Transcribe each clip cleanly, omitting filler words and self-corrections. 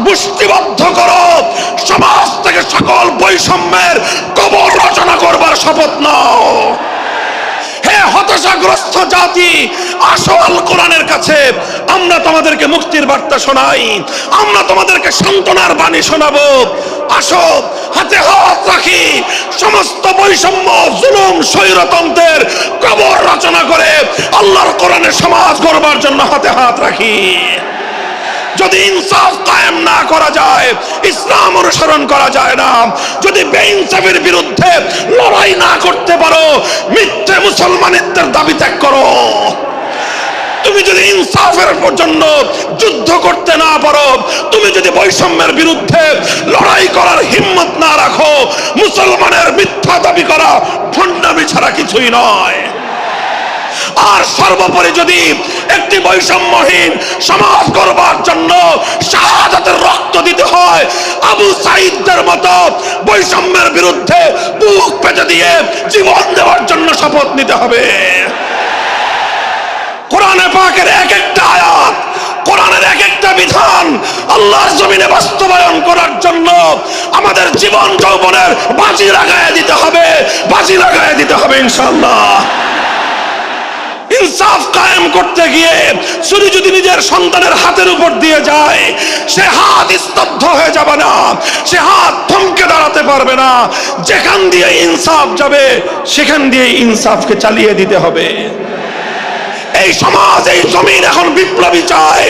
মুষ্টিবদ্ধ করো, সমাজ থেকে সকল বৈষম্যের কবর রচনা করবার শপথ নাও। হে হতাশাগ্রস্ত জাতি, আসো আল কোরআনের কাছে, আমরা তোমাদেরকে মুক্তির বার্তা শোনাই, আমরা তোমাদেরকে সান্ত্বনার বাণী শোনাবো। আসো হাতে হাত রাখি, সমস্ত বৈষম্য, জুলুম, স্বৈরতন্ত্রের কবর রচনা করে আল্লাহর কোরআনের সমাজ গড়বার জন্য হাতে হাত রাখি। যদি ইনসাফ কায়েম না করা যায়, ইসলাম অনুসরণ করা যায় না। যদি বেইনসাফের বিরুদ্ধে লড়াই না করতে পারো, মিথ্যে মুসলমানিত্বের দাবি ত্যাগ করো। তুমি যদি ইনসাফের জন্য যুদ্ধ করতে না পারো, তুমি যদি বৈষম্যের বিরুদ্ধে লড়াই করার হিম্মত না রাখো, মুসলমানের মিথ্যা দাবি করা ভণ্ডামি ছাড়া কিছুই নয়। আর সর্বোপরি যদি একটি বৈষম্যহীন সমাজ গড়বার জন্য শাহাদাতের রক্ত দিতে হয়, আবু সাঈদদের মতো বৈষম্যের বিরুদ্ধে বুক পেতে দিয়ে জীবন দেওয়ার জন্য শপথ নিতে হবে। কোরআনে পাকের এক একটা আয়াত, কোরআনের এক একটা বিধান আল্লাহর জমিনে বাস্তবায়ন করার জন্য আমাদের জীবন যৌবনের বাজি লাগায় দিতে হবে, বাজি লাগায় দিতে হবে ইনশাআল্লাহ। ইনসাফ কায়েম করতে গিয়ে ছুরি যদি নিজের সন্তানের হাতের উপর দিয়ে যায়, সে হাত স্তব্ধ হয়ে যাবে না, সে হাত থমকে দাঁড়াতে পারবে না। যেখান দিয়ে ইনসাফ যাবে, সেখান দিয়ে ইনসাফকে চালিয়ে দিতে হবে। এই সমাজ, এই জমিন এখন বিপ্লবী চায়।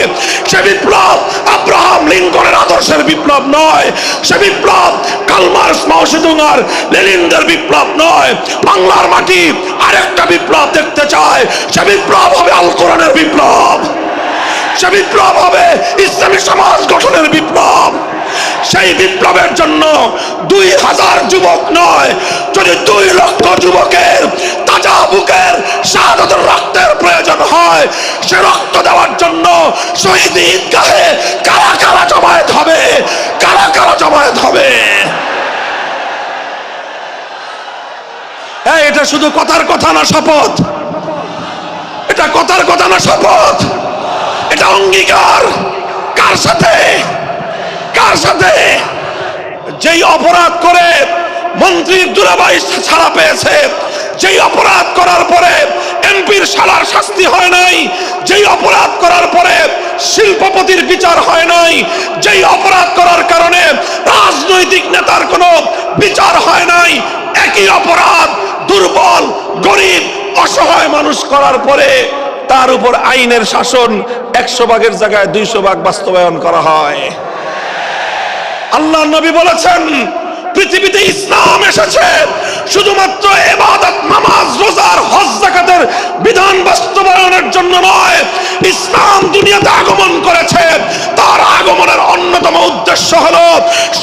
সে বিপ্লব আব্রাহাম লিঙ্কনের আদর্শের বিপ্লব নয়, সে বিপ্লব কার্ল মার্কস, মাও সেতুং আর লেনিনদের বিপ্লব নয়। বাংলার মাটি আরেকটা বিপ্লব দেখতে চায়, সে বিপ্লব হবে আল কোরআনের বিপ্লব, সে বিপ্লব হবে ইসলামী সমাজ গঠনের বিপ্লব। সেই বিপ্লবের জন্য 2000 যুবক নয়, যদি 2 লক্ষ যুবকের তাজা বুকের শাহাদাতের রক্তের প্রয়োজন হয়, সে রক্ত দেওয়ার জন্য শহীদ ঈদগাহে কারা কারা জমায়েত হবে, কারা কারা জমায়েত হবে। এটা শুধু কথার কথা না, শপথ। এটা কথার কথা না, শপথ। এটা অঙ্গীকার। কার সাথে? কার সাথে? যেই অপরাধ করে মন্ত্রীর দুলাভাই ছাড়া পেয়েছে, যেই অপরাধ করার পরে এমপির শালার শাস্তি হয় নাই, যেই অপরাধ করার পরে শিল্পপতির বিচার হয় নাই, যেই অপরাধ করার কারণে রাজনৈতিক নেতার কোনো বিচার হয় নাই, একই অপরাধ দুর্বল, গরিব, অসহায় মানুষ করার পরে তার উপর আইনের শাসন 100 ভাগের জায়গায় 200 ভাগ বাস্তবায়ন করা হয়। আল্লাহ নবী বলেছেন, পৃথিবীতে ইসলাম এসেছে শুধুমাত্র ইবাদত, নামাজ, রোজার, হজ, যাকাতের বিধান বাস্তবায়নের জন্য নয়। ইসলাম দুনিয়াতে আগমন করেছে, তার আগমনের অন্যতম উদ্দেশ্য হলো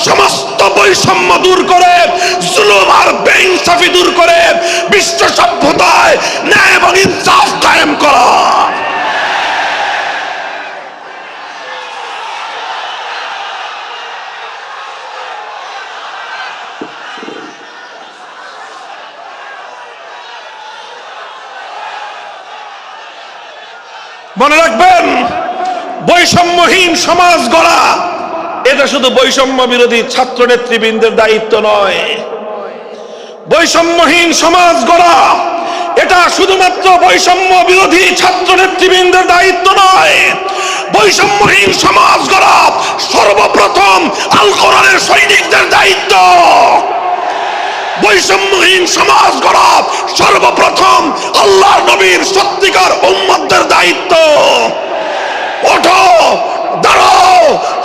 সমস্ত বৈষম্য দূর করে, জুলুম আর বেইনসাফি দূর করে বিশ্ব সভ্যতায় ন্যায় এবং ইনসাফ কায়েম করা। মনে রাখবেন, বৈষম্যহীন সমাজ গড়া এটা শুধু বৈষম্য বিরোধী ছাত্র নেতৃবৃন্দের দায়িত্ব নয়। বৈষম্যহীন সমাজ গড়া এটা শুধুমাত্র বৈষম্য বিরোধী ছাত্র নেতৃবৃন্দের দায়িত্ব নয়। বৈষম্যহীন সমাজ গড়া সর্বপ্রথম আল কোরআনের সৈনিকদের দায়িত্ব। বৈষম্যহীন সমাজ গড়া সর্বপ্রথম আল্লাহর নবীর সত্যিকার উম্মতদের দায়িত্ব। ওঠো, দাঁড়াও,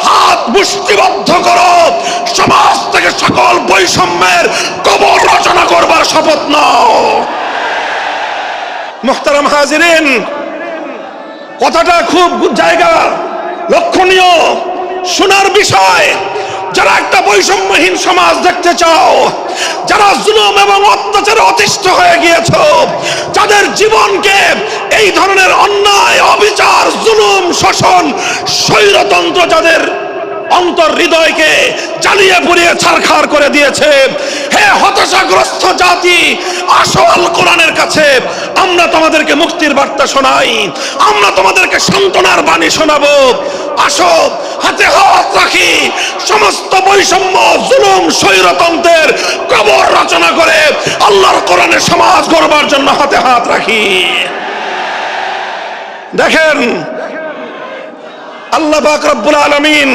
হাত মুষ্টিবদ্ধ করো, সমাজ থেকে সকল বৈষম্যের কবর রচনা করবার শপথ নাও। মুহতারাম হাজিরিন, কথাটা খুব জায়গা লক্ষণীয়, শোনার বিষয়। যারা একটা বৈষম্যহীন সমাজ দেখতে চাও, যারা জুলুম এবং অত্যাচারে অতিষ্ঠ হয়ে গিয়েছো, যাদের জীবনকে এই ধরনের অন্যায়, অবিচার, জুলুম, শোষণ, স্বৈরতন্ত্র যাদের অন্তর হৃদয়কে জ্বালিয়ে পুড়িয়ে ছারখার করে দিয়েছে, হে হতাশাগ্রস্ত জাতি, আসো আল কোরআনের কাছে, আমরা তোমাদেরকে মুক্তির বার্তা শোনাই, আমরা তোমাদেরকে সান্ত্বনার বাণী শোনাবো। আসো হাতে হাত রাখি, সমস্ত বৈষম্য জুলুম স্বৈরতন্ত্রের কবর রচনা করে আল্লাহর কোরআনের সমাজ গড়বার জন্য হাতে হাত রাখি। দেখেন আল্লাহ পাক রব্বুল আলামিন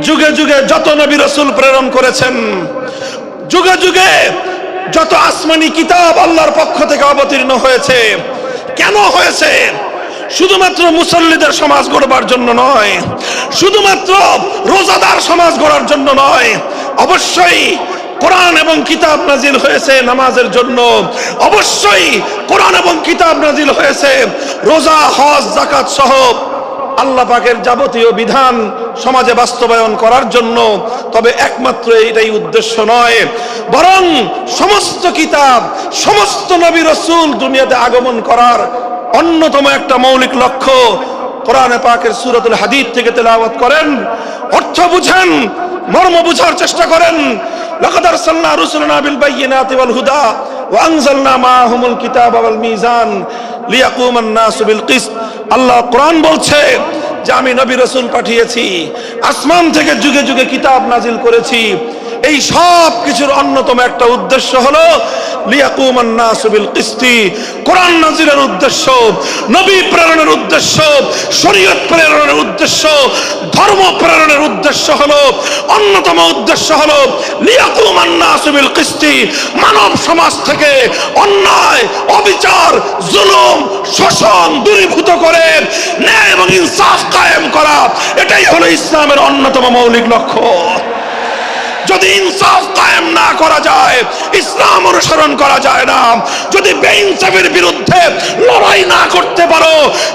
যুগে যুগে যত নবী রাসূল প্রেরণ করেছেন, যুগে যুগে যত আসমানি কিতাব আল্লাহর পক্ষ থেকে অবতীর্ণ হয়েছে, কেন হয়েছে? শুধুমাত্র মুসল্লিদের সমাজ গড়বার জন্য নয়, শুধুমাত্র রোজাদার সমাজ গড়ার জন্য নয়, অবশ্যই কোরআন এবং কিতাব নাজিল হয়েছে নামাজের জন্য, অবশ্যই কোরআন এবং কিতাব নাজিল হয়েছে রোজা হজ যাকাত সহ আল্লাহ পাকের যাবতীয় বিধান সমাজে বাস্তবায়ন করার জন্য। তবে একমাত্র এটাই উদ্দেশ্য নয়, বরং সমস্ত কিতাব সমস্ত নবী রাসূল দুনিয়াতে আগমন করার অন্যতম একটা মৌলিক লক্ষ্য। কোরআনে পাকের সূরাতুল হাদীদ থেকে তেলাওয়াত করেন, অর্থ বুঝেন, মর্ম বুঝার চেষ্টা করেন। লাকাদ আরসালনা রুসুলানা বিল বায়িনাতি ওয়াল হুদা ওয়া আনজালনা মাআহুমুল কিতাবা ওয়াল মিজান লিয়াকুমান নাসু বিল কিসত। আল্লাহ কোরআন বলছে যে আমি নবী রাসূল পাঠিয়েছি, আসমান থেকে যুগে যুগে কিতাব নাজিল করেছি। এই সব কিছুর অন্যতম একটা উদ্দেশ্য হলো লিয়াকুমান নাসু বিল কিসতি। কোরআন নাজিলের উদ্দেশ্য, নবী প্রেরণের উদ্দেশ্য, শরীয়ত প্রেরণের উদ্দেশ্য, ধর্ম প্রেরণের উদ্দেশ্য হলো, অন্যতম উদ্দেশ্য হলো লিয়াকুমান নাসু বিল কিসতি। মানব সমাজ থেকে অন্যায়, অবিচার, জুলুম, শোষণ দূরীভূত করে ন্যায় এবং ইনসাফ কায়েম করা, এটাই হলো ইসলামের অন্যতম মৌলিক লক্ষ্য। যদি ইনসাফ কায়েম না করা যায়, ইসলাম অনুসরণ করা যায় না। যদি বেইনসাফের বিরুদ্ধে লড়াই না করতে পারো,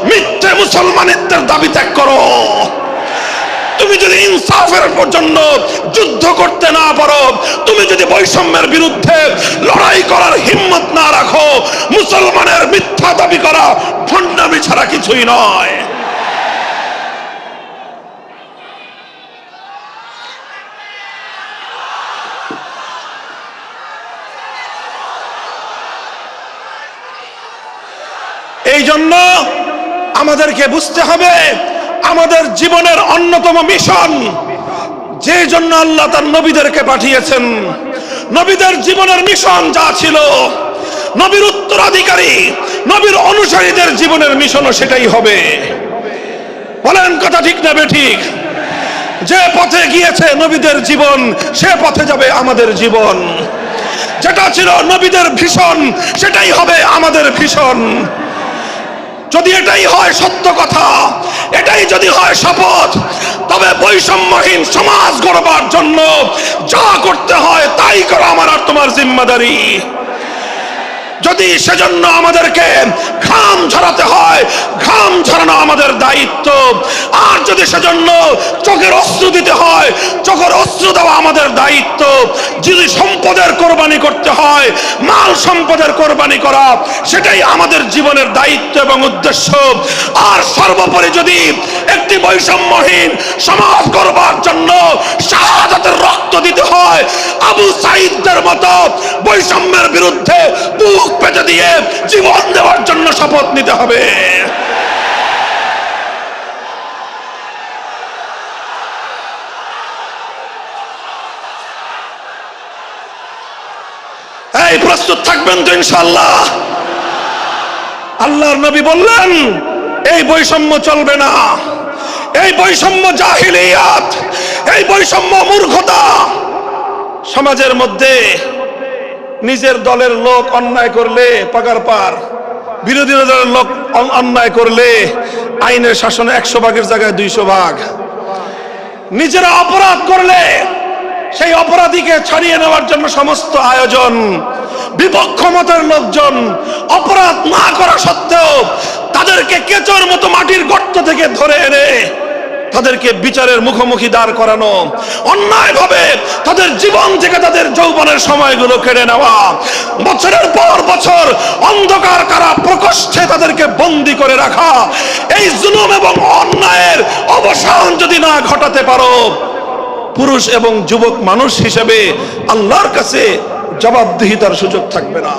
মিথ্যে মুসলমানিত্বের দাবি ত্যাগ করো। তুমি যদি ইনসাফের জন্য যুদ্ধ করতে না পারো, তুমি যদি বৈষম্যের বিরুদ্ধে লড়াই করার হিম্মত না রাখো, মুসলমানের মিথ্যা দাবি করা ভণ্ডামি ছাড়া কিছুই নয়। এই জন্য আমাদেরকে বুঝতে হবে, আমাদের জীবনের অন্যতম মিশন, যে জন্য আল্লাহ তার নবীদেরকে পাঠিয়েছেন, নবীদের জীবনের মিশন যা ছিল, নবীর উত্তরাধিকারী, নবীর অনুসারীদের জীবনের মিশনও সেটাই হবে। বলেন কথা ঠিক না বেঠিক? যে পথে গিয়েছে নবীদের জীবন, সে পথে যাবে আমাদের জীবন। যেটা ছিল নবীদের ভীষণ, সেটাই হবে আমাদের ভীষণ। যদি এটাই হয় সত্য কথা, এটাই যদি হয় শপথ, তবে বৈষম্যহীন সমাজ গড়বার জন্য যা করতে হয় তাই করা আমার আর তোমার জিম্মাদারি। যদি সেজন্য আমাদেরকে ঘাম ঝরাতে হয়, ঘাম ঝরানো আমাদের দায়িত্ব। আর যদি সেজন্য চোখের অস্ত্র দিতে হয়, চোখের অস্ত্র দেওয়া আমাদের দায়িত্ব। যদি সম্পদের কোরবানি করতে হয়, মাল সম্পদের কোরবানি করা, সেটাই আমাদের জীবনের দায়িত্ব এবং উদ্দেশ্য। আর সর্বোপরি যদি একটি বৈষম্যহীন সমাজ গড়বার জন্য শাহাদাতের রক্ত দিতে হয়, আবু সাঈদদের মতো বৈষম্যের বিরুদ্ধে বুক পেতে দিয়ে জীবন দেওয়ার জন্য শপথ নিতে হবে। এই প্রস্তুত থাকবেন তো ইনশাআল্লাহ? আল্লাহর নবী বললেন এই বৈষম্য চলবে না, এই বৈষম্য জাহিলিয়াত, এই বৈষম্য মূর্খতা। সমাজের মধ্যে নিজের দলের লোক অন্যায় করলে পাগার পার, বিরোধী দলের লোক অন্যায় করলে আইনের শাসনে 100 ভাগের জায়গায় 200 ভাগ। নিজেরা অপরাধ করলে সেই অপরাধীকে ছাড়িয়ে নেওয়ার জন্য সমস্ত আয়োজন। বিপক্ষ মতের লোকজন অপরাধ না করা সত্ত্বেও তাদেরকে কেচোর মতো মাটির গর্ত থেকে ধরে এনে তাদেরকে বিচারের মুখোমুখি দাঁড় করানো, অন্যায়ভাবে তাদের জীবন থেকে তাদের যৌবনের সময়গুলো কেড়ে নেওয়া, বছরের পর বছর অন্ধকার কারা প্রকোষ্ঠে তাদেরকে বন্দী করে রাখা। এই জুলুম এবং অন্যায়ের অবসান যদি না ঘটাতে পারো, পুরুষ এবং যুবক মানুষ হিসেবে আল্লাহর কাছে জবাবদিহিতার সুযোগ থাকবে না।